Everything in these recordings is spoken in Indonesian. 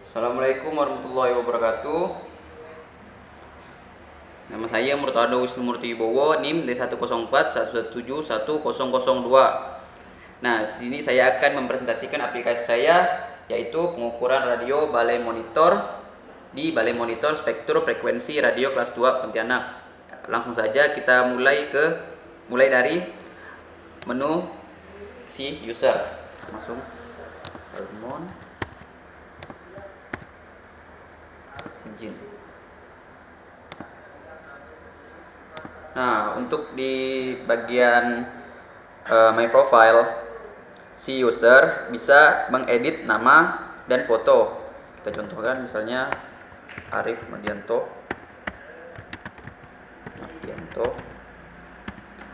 Assalamualaikum warahmatullahi wabarakatuh. Nama saya Murtado Wisnu Murti Wibowo, NIM D10411711002. Nah, di sini saya akan mempresentasikan aplikasi saya, yaitu pengukuran radio Balai Monitor di Balai Monitor Spektrum Frekuensi Radio kelas 2 Pontianak. Langsung saja kita mulai dari menu si user. Langsung izin. Nah, untuk di bagian my profile, si user bisa mengedit nama dan foto. Kita contohkan misalnya Arif Mardianto.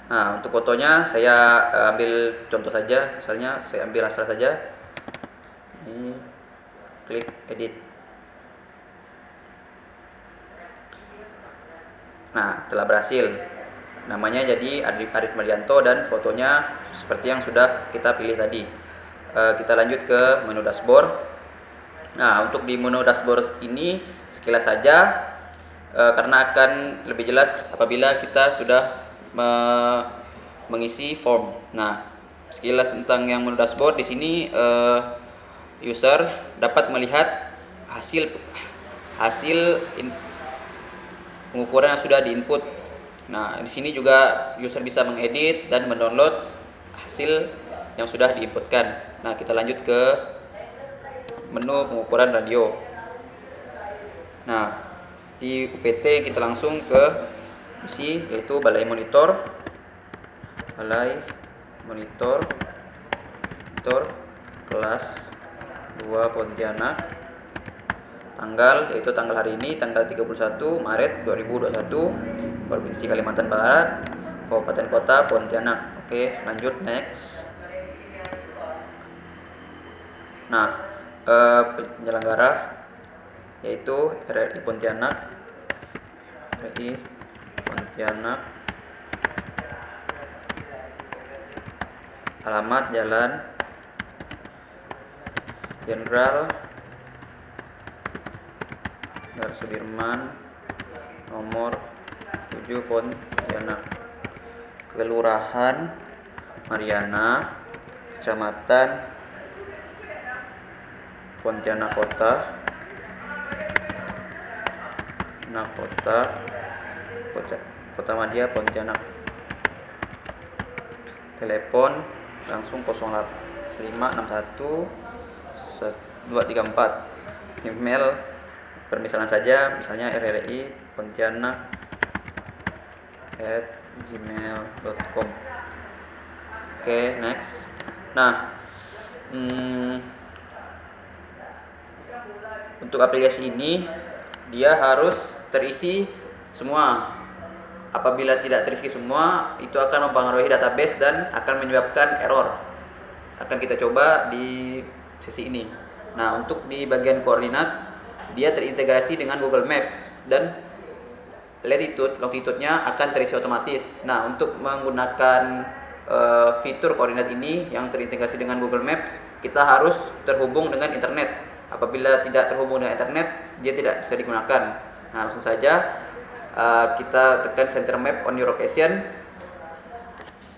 Nah, untuk fotonya saya ambil contoh saja, misalnya saya ambil asal saja. Ini klik edit. Nah, telah berhasil. Namanya jadi Arif Mardianto dan fotonya seperti yang sudah kita pilih tadi. Kita lanjut ke menu dashboard. Nah, untuk di menu dashboard ini sekilas saja, karena akan lebih jelas apabila kita sudah mengisi form. Nah, sekilas tentang yang menu dashboard di sini, user dapat melihat hasil pengukuran yang sudah diinput. Nah, di sini juga user bisa mengedit dan mendownload hasil yang sudah diinputkan. Nah, kita lanjut ke menu pengukuran radio. Nah, di UPT kita langsung ke misi, yaitu Balai Monitor kelas 2 Pontianak. Yaitu tanggal hari ini, tanggal 31 Maret 2021, Provinsi Kalimantan Barat, Kabupaten Kota Pontianak. Oke, lanjut next. Nah, penyelenggara yaitu RRI Pontianak. Alamat Jalan Jenderal Sudirman nomor 7 Pontianak. Kelurahan Mariana, Kecamatan Pontianak Kota Madia Pontianak. Telepon langsung 08561 234. Email permisalan saja, misalnya rri pontianak@gmail.com. Oke, next. Nah, untuk aplikasi ini dia harus terisi semua. Apabila tidak terisi semua, itu akan mempengaruhi database dan akan menyebabkan error. Akan kita coba di sesi ini. Nah, untuk di bagian koordinat, dia terintegrasi dengan Google Maps dan longitude-nya akan terisi otomatis. Nah, untuk menggunakan fitur koordinat ini yang terintegrasi dengan Google Maps, kita harus terhubung dengan internet. Apabila tidak terhubung dengan internet, dia tidak bisa digunakan. Nah, langsung saja kita tekan center map on your location.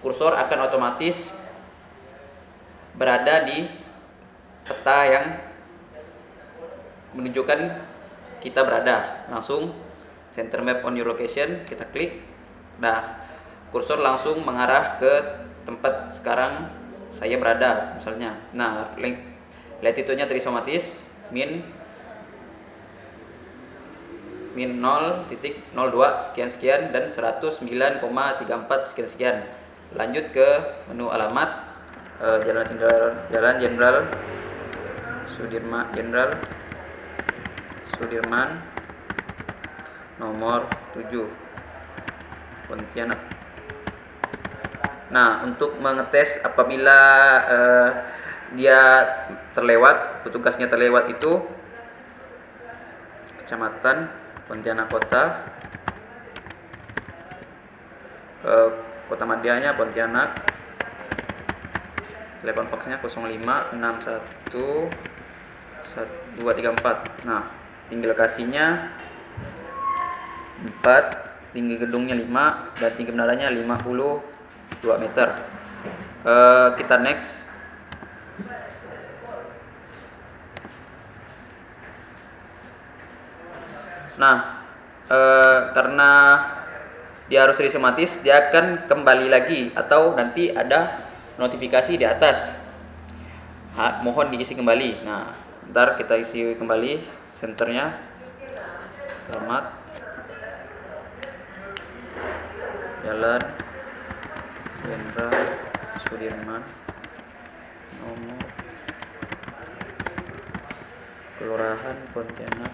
Kursor akan otomatis berada di peta yang menunjukkan kita berada. Langsung center map on your location, kita klik. Nah, kursor langsung mengarah ke tempat sekarang saya berada misalnya. Nah, latitude-nya terisi otomatis min 0.02 sekian dan 109,34 sekian. Lanjut ke menu alamat, Jalan Jenderal Sudirman nomor 7 Pontianak. Nah, untuk mengetes apabila dia petugasnya terlewat itu Kecamatan Pontianak Kota, Kota Madianya Pontianak, telepon faxnya 0561 1, 2, 3, 4. Nah, tinggi lokasinya 4, tinggi gedungnya 5, dan tinggi menaranya 52 meter. Kita next. Nah, karena dia harus otomatis, dia akan kembali lagi atau nanti ada notifikasi di atas. Mohon diisi kembali. Nah, ntar kita isi kembali senternya. Selamat Jalan Jenderal Sudirman, nomor Kelurahan Pontianak,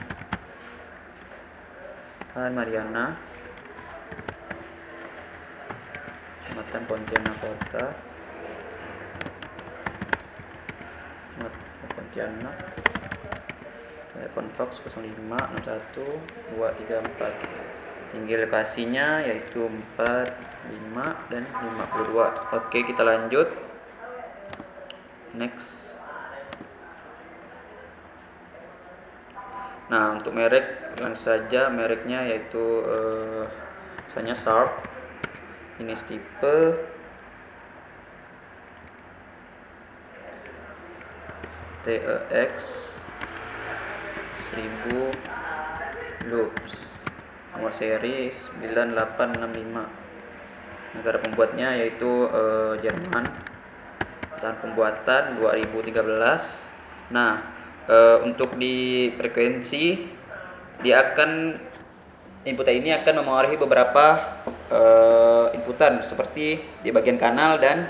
Mariana, Kecamatan Pontianak Kota, Pontianak, telepon fax 0561 234. Tinggi lokasinya yaitu 4, 5, dan 52. Oke, kita lanjut. Next. Nah, untuk merek langsung saja, mereknya yaitu misalnya Sharp. Ini tipe TEX 1000 loops. Nomor seri 9865. Negara pembuatnya yaitu Jerman. Tahun pembuatan 2013. Nah, untuk di frekuensi dia akan inputan ini akan memengaruhi beberapa inputan seperti di bagian kanal dan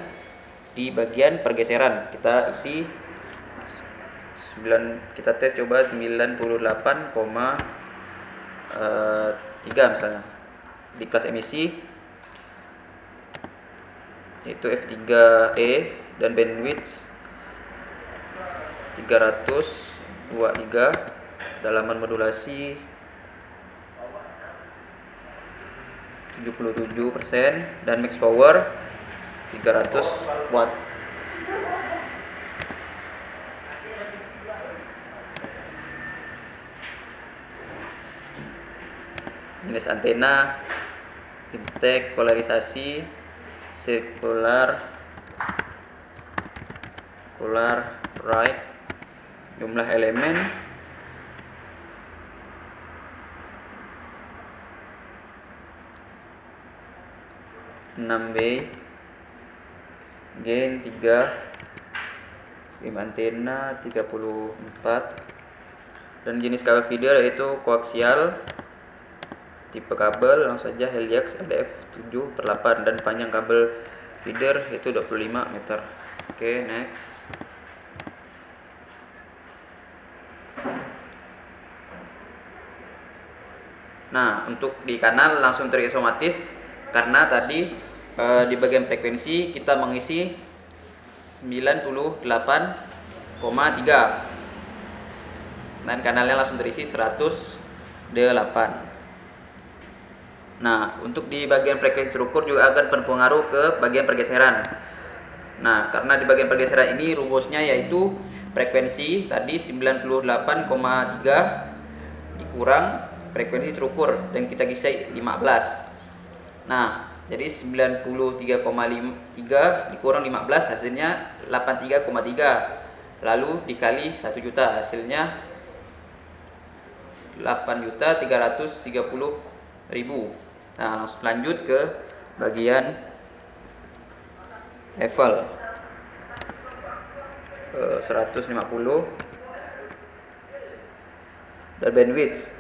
di bagian pergeseran. Kita isi 9, kita tes coba 98,3 misalnya. Di kelas emisi yaitu F3E dan bandwidth 323, dalaman modulasi 77%, dan max power 300 watt. Jenis antena intake, polarisasi circular, right, jumlah elemen 6B, gain 3, beam antena 34, dan jenis kabel feeder yaitu koaksial, tipe kabel langsung saja Helix LDF 7/8, dan panjang kabel feeder yaitu 25 meter. Oke, next. Nah, untuk di kanal langsung terisi otomatis karena tadi di bagian frekuensi kita mengisi 98,3 dan kanalnya langsung terisi 108. Nah, untuk di bagian frekuensi terukur juga akan berpengaruh ke bagian pergeseran. Nah, karena di bagian pergeseran ini rumusnya yaitu frekuensi tadi 98,3 dikurang frekuensi terukur dan kita isi 15. Nah, jadi 93,3 dikurang 15 hasilnya 83,3. Lalu dikali 1 juta hasilnya 8.330.000. Nah, langsung lanjut ke bagian level 150 dan bandwidth.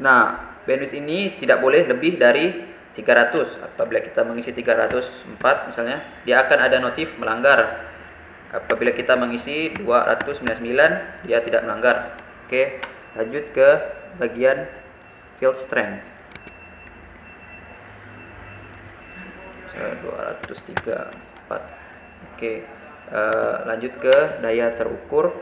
Nah, bandwidth ini tidak boleh lebih dari 300. Apabila kita mengisi 304 misalnya, dia akan ada notif melanggar. Apabila kita mengisi 299, dia tidak melanggar. Oke, lanjut ke bagian field strength. 234. Oke, lanjut ke daya terukur.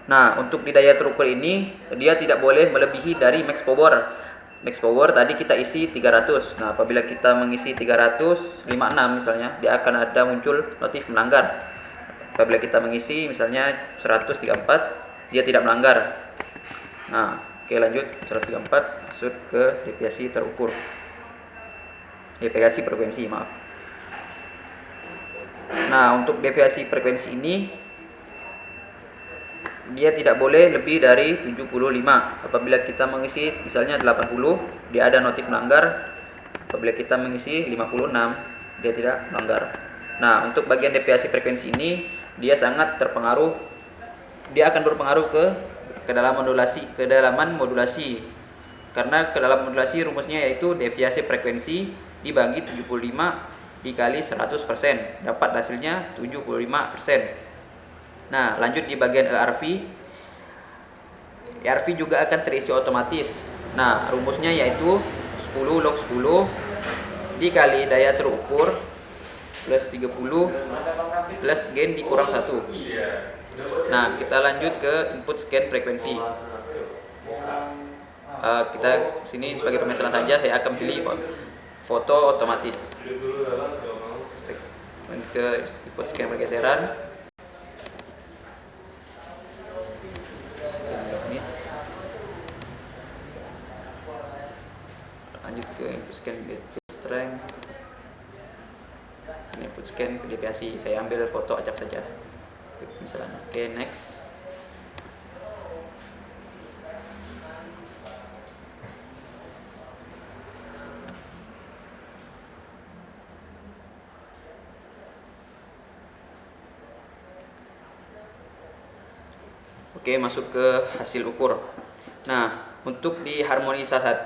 Nah, untuk di daya terukur ini dia tidak boleh melebihi dari max power. Max power tadi kita isi 300. Nah, apabila kita mengisi 356 misalnya, dia akan ada muncul notif melanggar. apabila kita mengisi misalnya 134, dia tidak melanggar. Nah, oke, lanjut. 134 masuk ke deviasi terukur. Deviasi frekuensi, maaf. Nah, untuk deviasi frekuensi ini dia tidak boleh lebih dari 75. Apabila kita mengisi misalnya 80, dia ada notif melanggar. Apabila kita mengisi 56, dia tidak melanggar. Nah, untuk bagian deviasi frekuensi ini dia sangat terpengaruh. Dia akan berpengaruh ke kedalaman modulasi. Karena kedalaman modulasi rumusnya yaitu deviasi frekuensi dibagi 75 dikali 100%, dapat hasilnya 75%. Nah, lanjut di bagian ERV. ERV juga akan terisi otomatis. Nah, rumusnya yaitu 10 log 10 dikali daya terukur plus 30 plus gain dikurang 1. Nah, kita lanjut ke input scan frekuensi. Kita sini sebagai pemisalan saja, saya akan pilih foto otomatis. Ke input scan pergeseran. Lanjut ke input scan strength. Input scan deviasi. Saya ambil foto acak saja. Misalnya. Oke, next. Oke, masuk ke hasil ukur. Nah, untuk di harmonisa 1,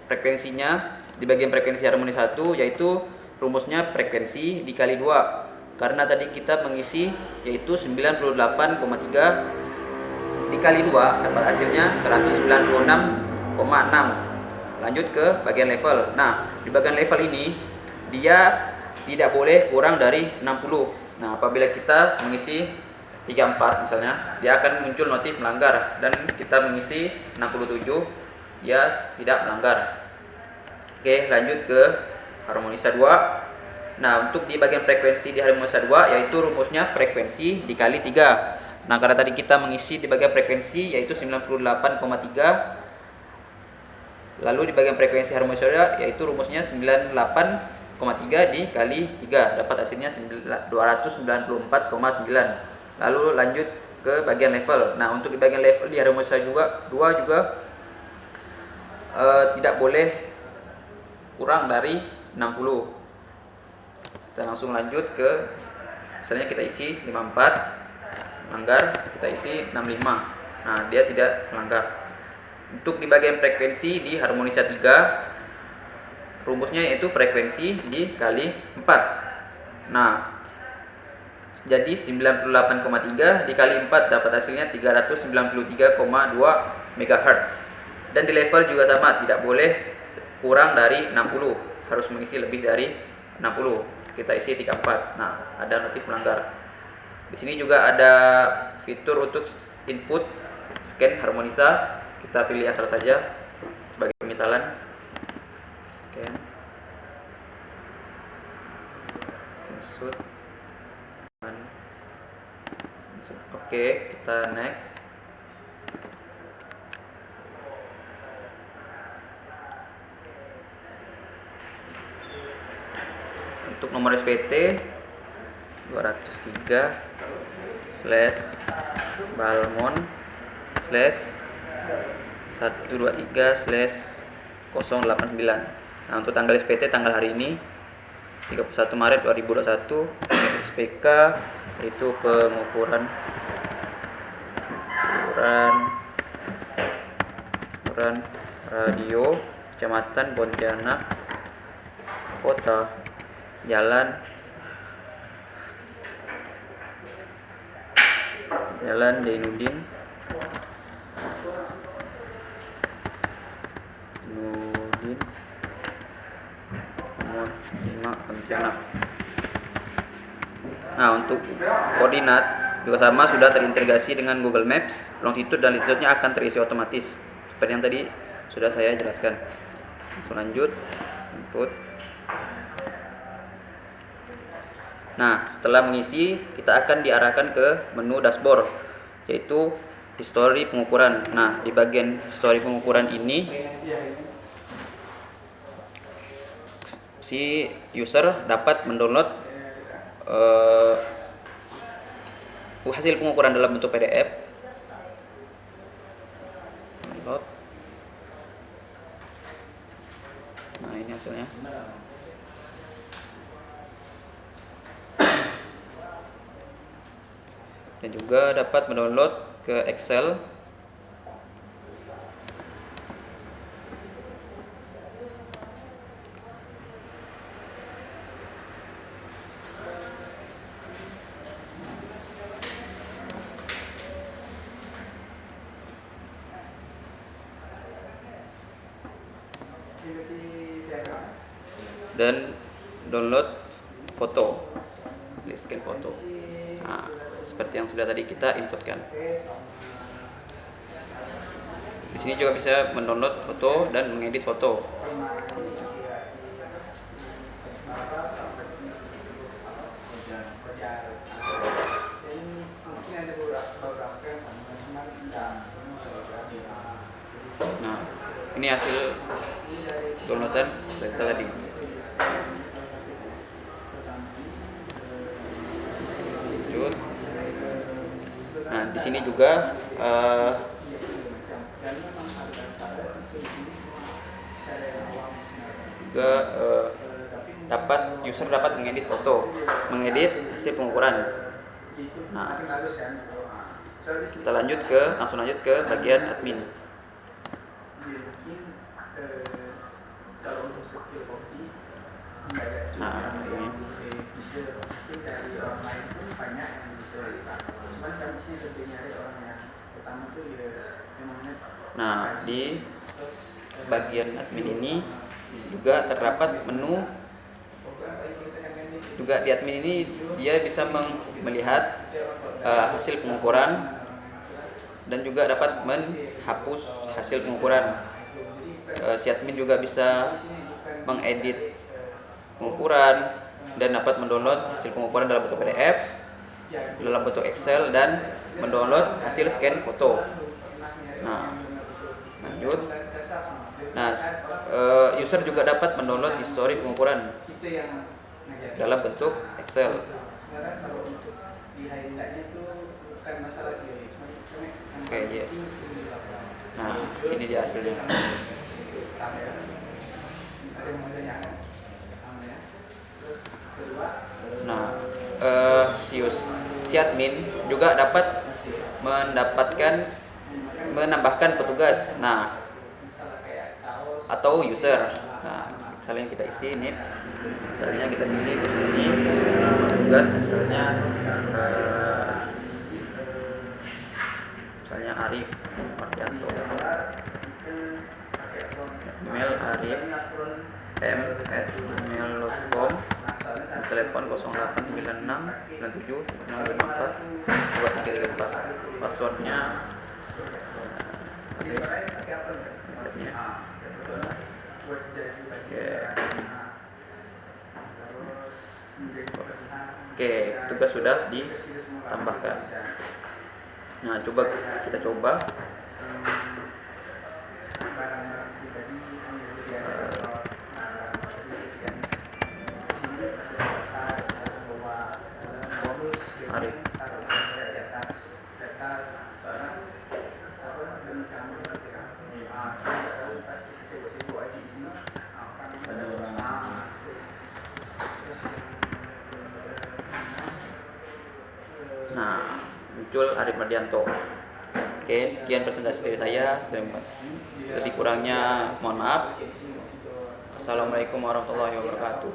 frekuensinya di bagian frekuensi harmonisa 1 yaitu rumusnya frekuensi dikali 2. Karena tadi kita mengisi yaitu 98,3 dikali 2 dapat hasilnya 196,6. Lanjut ke bagian level. Nah, di bagian level ini dia tidak boleh kurang dari 60. Nah, apabila kita mengisi 34 misalnya, dia akan muncul notif melanggar, dan kita mengisi 67, dia tidak melanggar. Oke, lanjut ke harmonisa 2. Nah, untuk di bagian frekuensi di harmonisa 2 yaitu rumusnya frekuensi dikali 3. Nah, karena tadi kita mengisi di bagian frekuensi yaitu 98,3, lalu di bagian frekuensi harmonisa 2 yaitu rumusnya 98,3 dikali 3, dapat hasilnya 294,9. Lalu lanjut ke bagian level. Nah, untuk di bagian level di harmonisa 2 juga tidak boleh kurang dari 60. Kita langsung lanjut ke, misalnya kita isi 54, melanggar, kita isi 65. Nah, dia tidak melanggar. Untuk di bagian frekuensi di harmonisa 3, rumusnya yaitu frekuensi dikali 4. Nah, jadi 98,3 dikali 4 dapat hasilnya 393,2 MHz. Dan di level juga sama, tidak boleh kurang dari 60, harus mengisi lebih dari 60. Kita isi 34. Nah, ada notif melanggar. Di sini juga ada fitur untuk input scan harmonisa. Kita pilih asal saja sebagai misalan. Scan shoot. Oke, kita next. Untuk nomor SPT 203/123/089. Nah, untuk tanggal SPT tanggal hari ini 31 Maret 2021, SPK itu pengukuran radio Kecamatan Pontianak Kota, Jalan Zainuddin nomor 5 Pontianak. Nah, untuk koordinat juga sama, sudah terintegrasi dengan Google Maps. Longitude dan latitude-nya akan terisi otomatis seperti yang tadi sudah saya jelaskan. Langsung lanjut input. Nah, setelah mengisi, kita akan diarahkan ke menu dashboard, yaitu histori pengukuran. Nah, di bagian histori pengukuran ini, si user dapat mendownload hasil pengukuran dalam bentuk PDF. Download. Nah, ini hasilnya. Dan juga dapat mendownload ke Excel. Dan download foto, scan foto. Nah, seperti yang sudah tadi kita inputkan. Di sini juga bisa mendownload foto dan mengedit foto. Nah, ini hasil downloadan data tadi. Lanjut. Nah, di sini juga user dapat mengedit foto, mengedit hasil pengukuran. Nah, kita langsung lanjut ke bagian admin. Nah, ini. Nah, di bagian admin ini juga terdapat menu. Juga di admin ini dia bisa melihat hasil pengukuran dan juga dapat menghapus hasil pengukuran. Si admin juga bisa mengedit pengukuran dan dapat mendownload hasil pengukuran dalam bentuk PDF, dalam bentuk Excel, dan mendownload hasil scan foto. Nah, lanjut. Nah, user juga dapat mendownload histori pengukuran dalam bentuk Excel. Oke, yes. Nah, ini dia hasilnya. Nah, si admin juga dapat menambahkan petugas. Nah, atau user. Nah, misalnya kita isi ini. Misalnya kita pilih ini petugas, misalnya Arif Mardianto. Email arif@gmail.com, telepon 0896979654 passwordnya Arif. Oke, tugas sudah ditambahkan. Nah, kita coba. Arif. Nah, muncul Arif Mardianto. Oke, sekian presentasi dari saya. Terima kasih. Lebih kurangnya mohon maaf. Assalamualaikum warahmatullahi wabarakatuh.